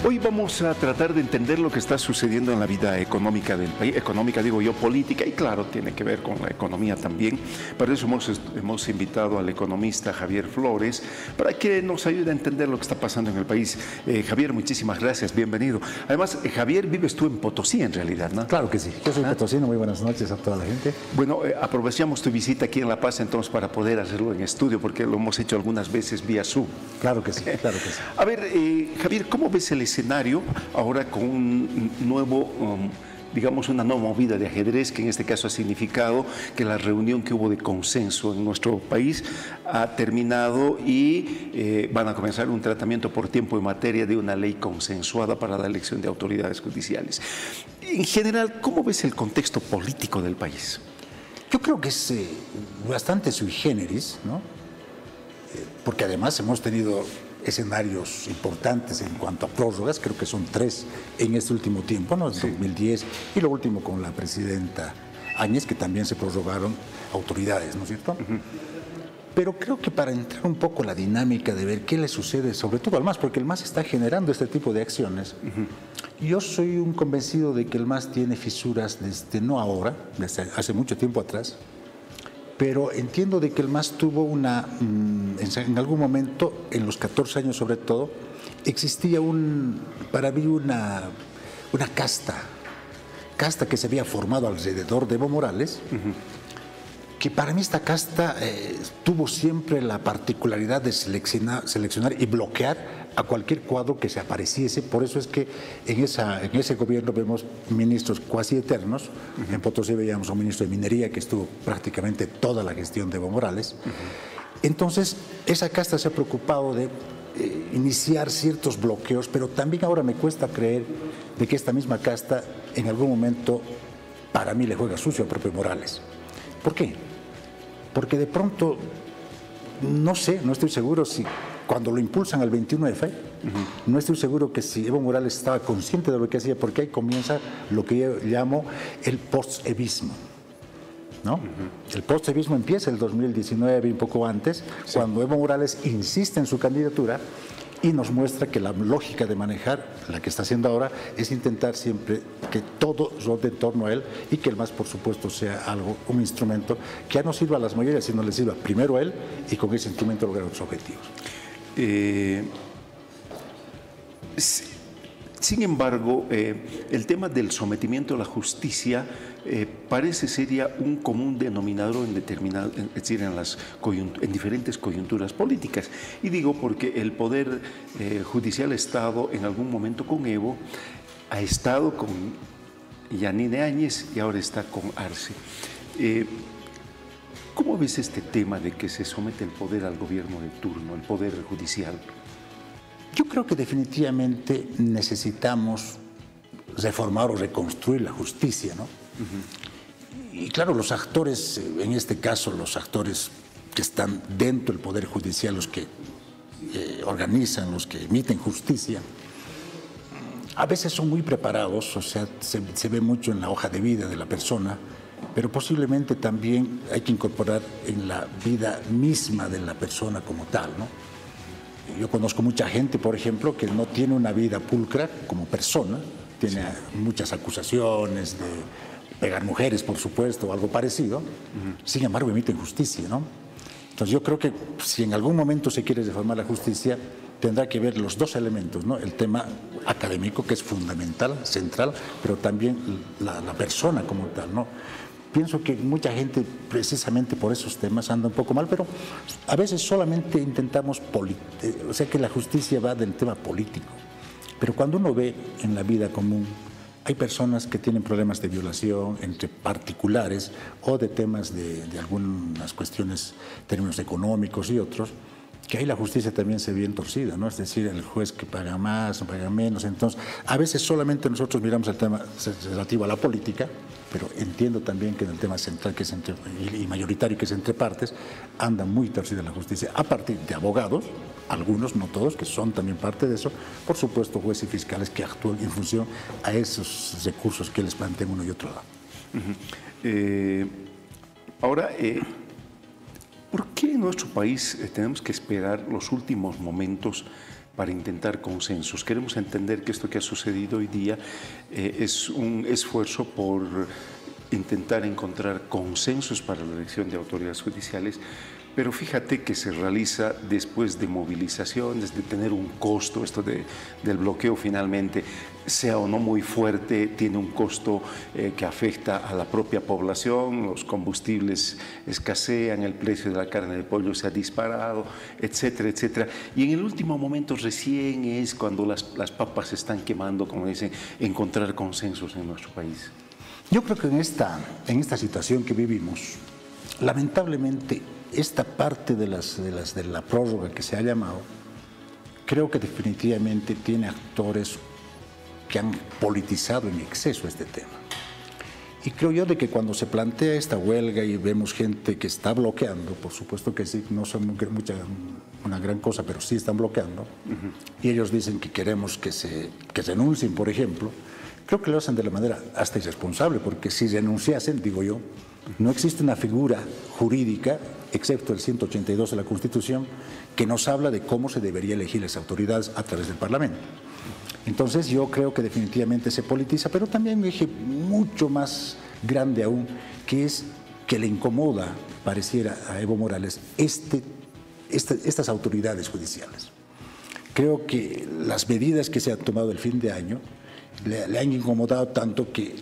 Hoy vamos a tratar de entender lo que está sucediendo en la vida económica del país, económica digo yo, política, y claro, tiene que ver con la economía también. Para eso hemos invitado al economista Javier Flores, para que nos ayude a entender lo que está pasando en el país. Javier, muchísimas gracias, bienvenido. Además, Javier, vives tú en Potosí en realidad, ¿no? Claro que sí, yo soy potosino, muy buenas noches a toda la gente. Bueno, aprovechamos tu visita aquí en La Paz entonces para poder hacerlo en estudio, porque lo hemos hecho algunas veces vía Zoom. Claro que sí, claro que sí. A ver, Javier, ¿cómo ves el escenario ahora con un nuevo, digamos, una nueva movida de ajedrez, que en este caso ha significado que la reunión que hubo de consenso en nuestro país ha terminado y van a comenzar un tratamiento por tiempo en materia de una ley consensuada para la elección de autoridades judiciales? En general, ¿cómo ves el contexto político del país? Yo creo que es bastante sui generis, ¿no? Porque además hemos tenido escenarios importantes en cuanto a prórrogas, creo que son 3 en este último tiempo, ¿no? En 2010 y lo último con la presidenta Áñez, que también se prorrogaron autoridades, ¿no es cierto? Pero creo que para entrar un poco en la dinámica de ver qué le sucede, sobre todo al MAS, porque el MAS está generando este tipo de acciones, yo soy un convencido de que el MAS tiene fisuras desde no ahora, desde hace mucho tiempo atrás, pero entiendo de que el MAS tuvo en algún momento, en los 14 años sobre todo, existía para mí una casta que se había formado alrededor de Evo Morales, que para mí esta casta tuvo siempre la particularidad de seleccionar y bloquear a cualquier cuadro que se apareciese. Por eso es que en ese gobierno vemos ministros cuasi eternos. En Potosí veíamos a un ministro de Minería que estuvo prácticamente toda la gestión de Evo Morales. Entonces, esa casta se ha preocupado de iniciar ciertos bloqueos, pero también ahora me cuesta creer de que esta misma casta en algún momento, para mí, le juega sucio a propio Morales. ¿Por qué? Porque de pronto, no sé, no estoy seguro si cuando lo impulsan al 21F, no estoy seguro que si Evo Morales estaba consciente de lo que hacía, porque ahí comienza lo que yo llamo el post-evismo, ¿no? El post-evismo empieza el 2019 y un poco antes, cuando Evo Morales insiste en su candidatura y nos muestra que la lógica de manejar, la que está haciendo ahora, es intentar siempre que todo rote en torno a él y que el MAS, por supuesto, sea un instrumento que ya no sirva a las mayorías, sino le sirva primero a él y con ese instrumento lograr otros objetivos. Sin embargo, el tema del sometimiento a la justicia parece sería un común denominador es decir, en diferentes coyunturas políticas. Y digo porque el Poder Judicial ha estado en algún momento con Evo, ha estado con Yanine Áñez y ahora está con Arce. ¿Cómo ves este tema de que se somete el poder al gobierno de turno, el Poder Judicial? Yo creo que definitivamente necesitamos reformar o reconstruir la justicia, ¿no? Y claro, los actores, en este caso los actores que están dentro del Poder Judicial, los que organizan, los que emiten justicia, a veces son muy preparados, o sea, se ve mucho en la hoja de vida de la persona, pero posiblemente también hay que incorporar en la vida misma de la persona como tal, ¿no? Yo conozco mucha gente, por ejemplo, que no tiene una vida pulcra como persona, tiene muchas acusaciones de pegar mujeres, por supuesto, o algo parecido, sin embargo emiten justicia, ¿no? Entonces yo creo que si en algún momento se quiere reformar la justicia, tendrá que ver los dos elementos, ¿no? El tema académico, que es fundamental, central, pero también la persona como tal, ¿no? Pienso que mucha gente, precisamente por esos temas, anda un poco mal, pero a veces solamente intentamos, o sea, que la justicia va del tema político. Pero cuando uno ve en la vida común, hay personas que tienen problemas de violación entre particulares o de temas de algunas cuestiones, términos económicos y otros, que ahí la justicia también se ve bien torcida, ¿no? Es decir, el juez que paga más o paga menos. Entonces, a veces solamente nosotros miramos el tema relativo a la política, pero entiendo también que en el tema central que es y mayoritario, que es entre partes, anda muy torcida la justicia a partir de abogados, algunos, no todos, que son también parte de eso, por supuesto jueces y fiscales que actúan en función a esos recursos que les plantean uno y otro lado. Ahora, ¿por qué en nuestro país tenemos que esperar los últimos momentos para intentar consensos. Queremos entender que esto que ha sucedido hoy día es un esfuerzo por intentar encontrar consensos para la elección de autoridades judiciales, pero fíjate que se realiza después de movilizaciones, de tener un costo, esto del bloqueo finalmente, sea o no muy fuerte, tiene un costo que afecta a la propia población, los combustibles escasean, el precio de la carne de pollo se ha disparado, etcétera, etcétera. Y en el último momento recién es cuando las papas se están quemando, como dicen, encontrar consensos en nuestro país. Yo creo que en esta situación que vivimos, lamentablemente, esta parte de la prórroga que se ha llamado, creo que definitivamente tiene actores que han politizado en exceso este tema. Y creo yo de que cuando se plantea esta huelga y vemos gente que está bloqueando, por supuesto que sí, no son una gran cosa, pero sí están bloqueando, y ellos dicen que queremos que se renuncien, por ejemplo, creo que lo hacen de la manera hasta irresponsable, porque si renunciasen, digo yo, no existe una figura jurídica, excepto el 182 de la Constitución, que nos habla de cómo se debería elegir las autoridades a través del Parlamento. Entonces yo creo que definitivamente se politiza, pero también un eje mucho más grande aún, que es que le incomoda, pareciera a Evo Morales, estas autoridades judiciales. Creo que las medidas que se han tomado el fin de año le han incomodado tanto que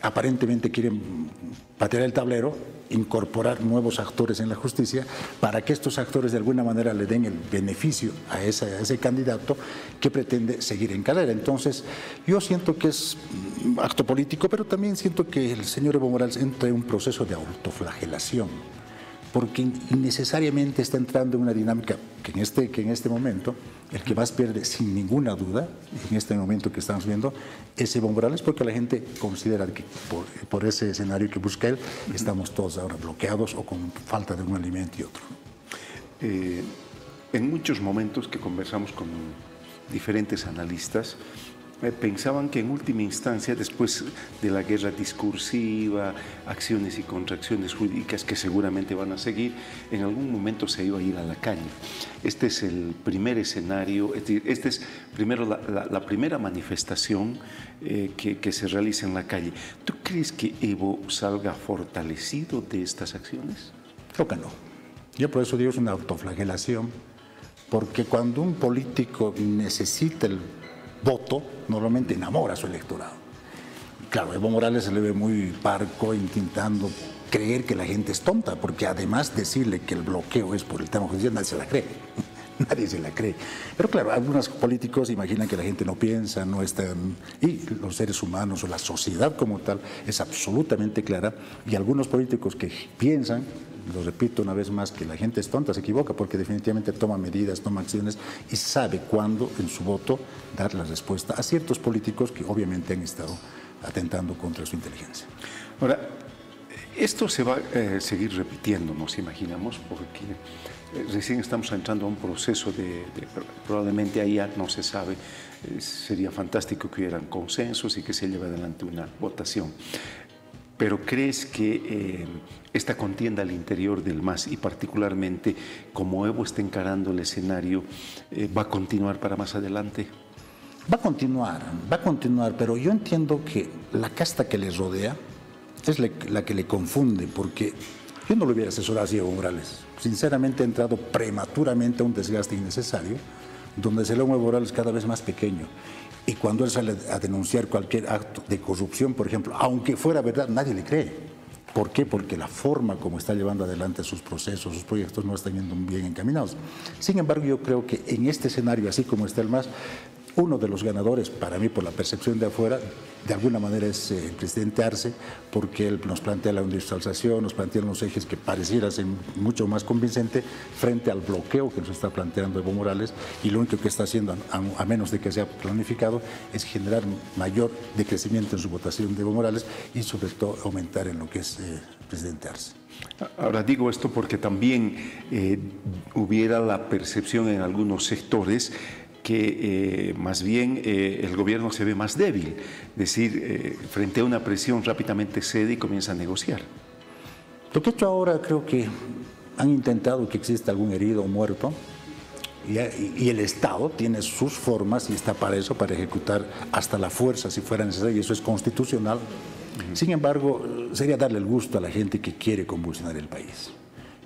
aparentemente quieren patear el tablero, incorporar nuevos actores en la justicia para que estos actores de alguna manera le den el beneficio a ese candidato que pretende seguir en carrera. Entonces, yo siento que es un acto político, pero también siento que el señor Evo Morales entra en un proceso de autoflagelación, porque innecesariamente está entrando en una dinámica que en este momento el que más pierde sin ninguna duda, en este momento que estamos viendo, es Evo Morales, porque la gente considera que por ese escenario que busca él, estamos todos ahora bloqueados o con falta de un alimento y otro. En muchos momentos que conversamos con diferentes analistas, pensaban que en última instancia, después de la guerra discursiva, acciones y contracciones jurídicas que seguramente van a seguir, en algún momento se iba a ir a la calle. Este es el primer escenario, es decir, esta es primero la primera manifestación que se realiza en la calle. ¿Tú crees que Evo salga fortalecido de estas acciones? Creo que no. Yo por eso digo es una autoflagelación, porque cuando un político necesita el voto, normalmente enamora a su electorado. Claro, Evo Morales se le ve muy parco intentando creer que la gente es tonta, porque además decirle que el bloqueo es por el tema judicial, nadie se la cree. Nadie se la cree. Pero claro, algunos políticos imaginan que la gente no piensa, no están, y los seres humanos o la sociedad como tal es absolutamente clara, y algunos políticos que piensan, lo repito una vez más, que la gente es tonta, se equivoca, porque definitivamente toma medidas, toma acciones y sabe cuándo en su voto dar la respuesta a ciertos políticos que obviamente han estado atentando contra su inteligencia. Ahora, esto se va a seguir repitiendo, nos imaginamos, porque recién estamos entrando a un proceso probablemente ahí ya no se sabe, sería fantástico que hubieran consensos y que se lleve adelante una votación. Pero ¿crees que esta contienda al interior del MAS y particularmente como Evo está encarando el escenario, va a continuar para más adelante? Va a continuar, pero yo entiendo que la casta que le rodea es la que le confunde, porque yo no lo hubiera asesorado así a Evo Morales. Sinceramente, ha entrado prematuramente a un desgaste innecesario, donde se le ve a Evo Morales cada vez más pequeño. Y cuando él sale a denunciar cualquier acto de corrupción, por ejemplo, aunque fuera verdad, nadie le cree. ¿Por qué? Porque la forma como está llevando adelante sus procesos, sus proyectos, no están yendo bien encaminados. Sin embargo, yo creo que en este escenario, así como está el MAS, uno de los ganadores, para mí, por la percepción de afuera, de alguna manera es el presidente Arce, porque él nos plantea la industrialización, nos plantea unos ejes que pareciera ser mucho más convincente frente al bloqueo que nos está planteando Evo Morales, y lo único que está haciendo, a menos de que sea planificado, es generar mayor decrecimiento en su votación de Evo Morales y sobre todo aumentar en lo que es el presidente Arce. Ahora digo esto porque también hubiera la percepción en algunos sectores que más bien el gobierno se ve más débil, es decir, frente a una presión rápidamente cede y comienza a negociar. Lo que he hecho ahora, creo que han intentado que exista algún herido o muerto, Y el Estado tiene sus formas y está para eso, para ejecutar hasta la fuerza si fuera necesario, y eso es constitucional. Sin embargo, sería darle el gusto a la gente que quiere convulsionar el país.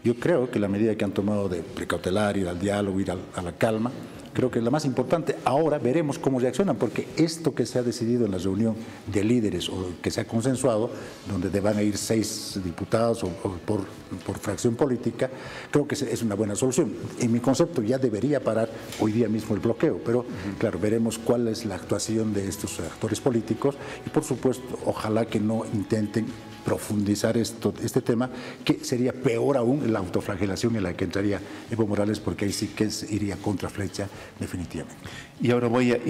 Yo creo que la medida que han tomado de precautelar, ir al diálogo, ir a la calma, creo que es la más importante. Ahora veremos cómo reaccionan, porque esto que se ha decidido en la reunión de líderes o que se ha consensuado, donde van a ir 6 diputados o por fracción política, creo que es una buena solución. En mi concepto ya debería parar hoy día mismo el bloqueo, pero claro, veremos cuál es la actuación de estos actores políticos y por supuesto, ojalá que no intenten profundizar este tema, que sería peor aún la autoflagelación en la que entraría Evo Morales, porque ahí sí que iría contra flecha definitivamente. Y ahora voy a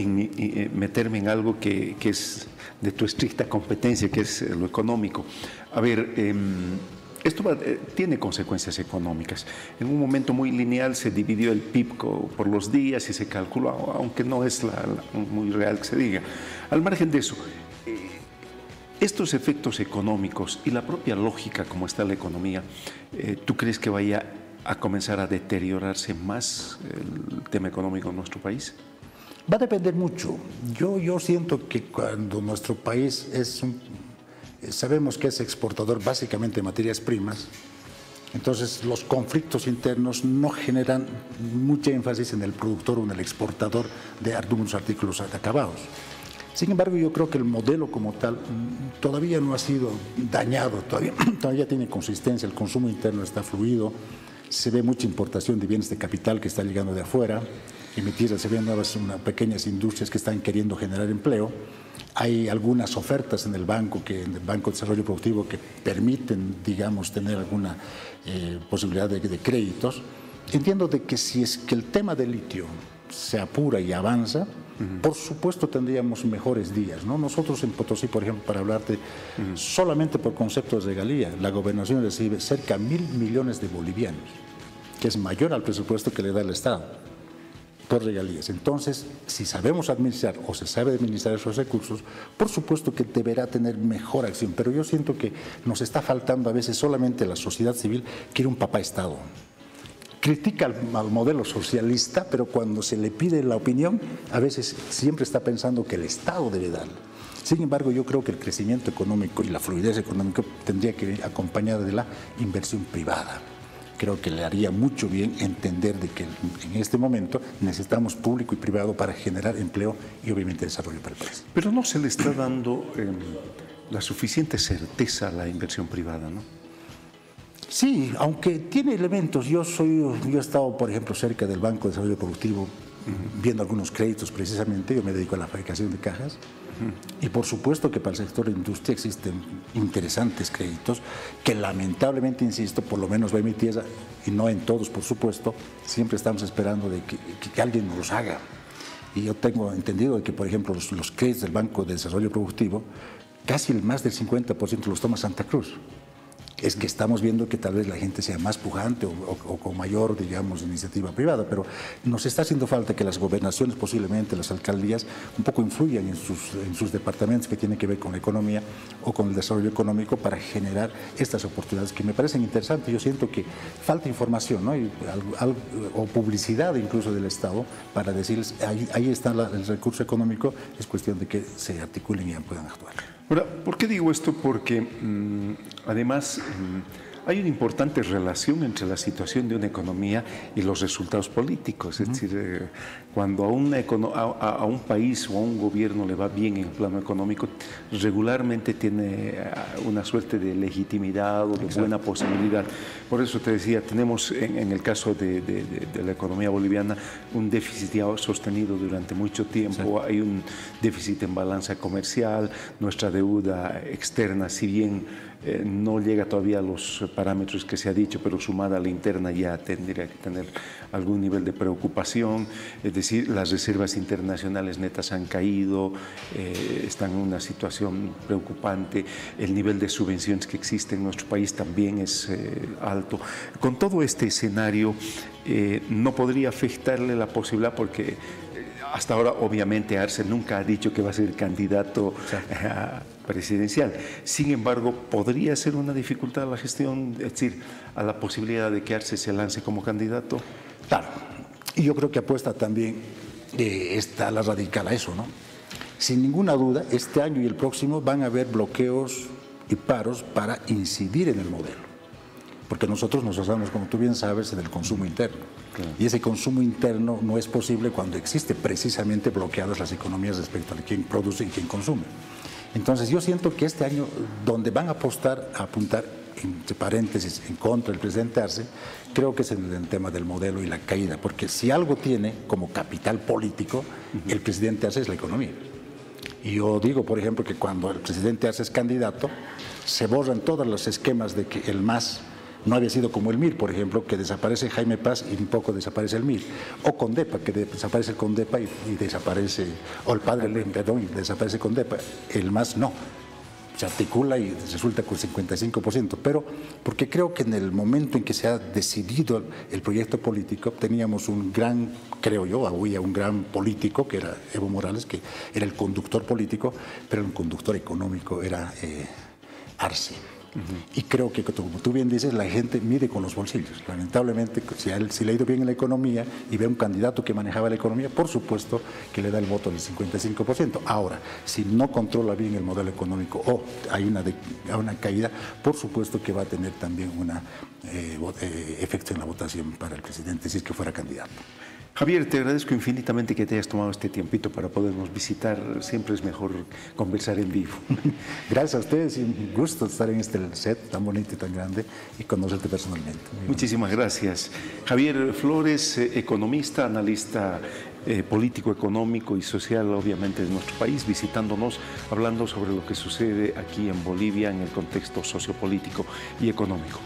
meterme en algo que es de tu estricta competencia, que es lo económico. A ver, esto tiene consecuencias económicas. En un momento muy lineal se dividió el PIB por los días y se calculó, aunque no es muy real que se diga. Al margen de eso, estos efectos económicos y la propia lógica como está la economía, ¿tú crees que vaya a comenzar a deteriorarse más el tema económico en nuestro país? Va a depender mucho. Yo siento que cuando nuestro país sabemos que es exportador básicamente de materias primas, entonces los conflictos internos no generan mucha énfasis en el productor o en el exportador de algunos artículos acabados. Sin embargo, yo creo que el modelo como tal todavía no ha sido dañado, todavía tiene consistencia, el consumo interno está fluido, se ve mucha importación de bienes de capital que está llegando de afuera, se ven pequeñas industrias que están queriendo generar empleo, hay algunas ofertas en el Banco de Desarrollo Productivo que permiten, digamos, tener alguna posibilidad de créditos. Entiendo de que si es que el tema del litio se apura y avanza, por supuesto tendríamos mejores días, ¿no? Nosotros en Potosí, por ejemplo, para hablarte, solamente por conceptos de regalía, la gobernación recibe cerca de 1.000 millones de bolivianos, que es mayor al presupuesto que le da el Estado por regalías. Entonces, si sabemos administrar o se sabe administrar esos recursos, por supuesto que deberá tener mejor acción, pero yo siento que nos está faltando a veces solamente la sociedad civil, quiere un papá Estado. Critica al modelo socialista, pero cuando se le pide la opinión, a veces siempre está pensando que el Estado debe darle. Sin embargo, yo creo que el crecimiento económico y la fluidez económica tendría que ir acompañada de la inversión privada. Creo que le haría mucho bien entender de que en este momento necesitamos público y privado para generar empleo y obviamente desarrollo para el país. Pero no se le está dando la suficiente certeza a la inversión privada, ¿no? Sí, aunque tiene elementos. Yo he estado, por ejemplo, cerca del Banco de Desarrollo Productivo, viendo algunos créditos precisamente. Yo me dedico a la fabricación de cajas. Y por supuesto que para el sector de industria existen interesantes créditos que lamentablemente, insisto, por lo menos va en mi tierra, y no en todos, por supuesto, siempre estamos esperando de que alguien nos los haga. Y yo tengo entendido de que, por ejemplo, los créditos del Banco de Desarrollo Productivo, casi más del 50% los toma Santa Cruz. Es que estamos viendo que tal vez la gente sea más pujante o con mayor, digamos, iniciativa privada, pero nos está haciendo falta que las gobernaciones, posiblemente las alcaldías, un poco influyan en sus departamentos que tienen que ver con la economía o con el desarrollo económico para generar estas oportunidades que me parecen interesantes. Yo siento que falta información, ¿no? O publicidad incluso del Estado para decirles, ahí está el recurso económico, es cuestión de que se articulen y puedan actuar. Ahora, ¿por qué digo esto? Porque además hay una importante relación entre la situación de una economía y los resultados políticos. Es decir, cuando a un país o a un gobierno le va bien en el plano económico, regularmente tiene una suerte de legitimidad o de buena posibilidad. Por eso te decía, tenemos en el caso de la economía boliviana un déficit ya sostenido durante mucho tiempo. Sí. Hay un déficit en balanza comercial, nuestra deuda externa, si bien no llega todavía a los parámetros que se ha dicho, pero sumada a la interna ya tendría que tener algún nivel de preocupación. Es decir, las reservas internacionales netas han caído, están en una situación preocupante. El nivel de subvenciones que existe en nuestro país también es alto. Con todo este escenario, no podría afectarle la posibilidad, porque hasta ahora obviamente Arce nunca ha dicho que va a ser candidato presidencial. Sin embargo, ¿podría ser una dificultad a la gestión, es decir, a la posibilidad de que Arce se lance como candidato? Claro. Y yo creo que apuesta también está la radical a eso, ¿no? Sin ninguna duda, este año y el próximo van a haber bloqueos y paros para incidir en el modelo. Porque nosotros nos basamos, como tú bien sabes, en el consumo interno. Claro. Y ese consumo interno no es posible cuando existe precisamente bloqueadas las economías respecto a quién produce y quién consume. Entonces yo siento que este año, donde van a apuntar, entre paréntesis, en contra del presidente Arce, creo que es en el tema del modelo y la caída. Porque si algo tiene como capital político, el presidente Arce es la economía. Y yo digo, por ejemplo, que cuando el presidente Arce es candidato, se borran todos los esquemas de que el MAS no había sido como el MIR, por ejemplo, que desaparece Jaime Paz y un poco desaparece el MIR. O Condepa, que desaparece el Condepa y desaparece, o el padre, perdón, y desaparece Condepa. El MAS no. Se articula y resulta con 55%, pero porque creo que en el momento en que se ha decidido el proyecto político, teníamos un gran, creo yo, había un gran político, que era Evo Morales, que era el conductor político, pero el conductor económico era Arce. Y creo que, como tú bien dices, la gente mide con los bolsillos. Lamentablemente, si le ha ido bien en la economía y ve un candidato que manejaba la economía, por supuesto que le da el voto del 55%. Ahora, si no controla bien el modelo económico o hay una caída, por supuesto que va a tener también un efecto en la votación para el presidente, si es que fuera candidato. Javier, te agradezco infinitamente que te hayas tomado este tiempito para podernos visitar. Siempre es mejor conversar en vivo. Gracias a ustedes y un gusto estar en este set tan bonito y tan grande y conocerte personalmente. Muchísimas gracias. Javier Flores, economista, analista político, económico y social, obviamente, de nuestro país, visitándonos, hablando sobre lo que sucede aquí en Bolivia en el contexto sociopolítico y económico.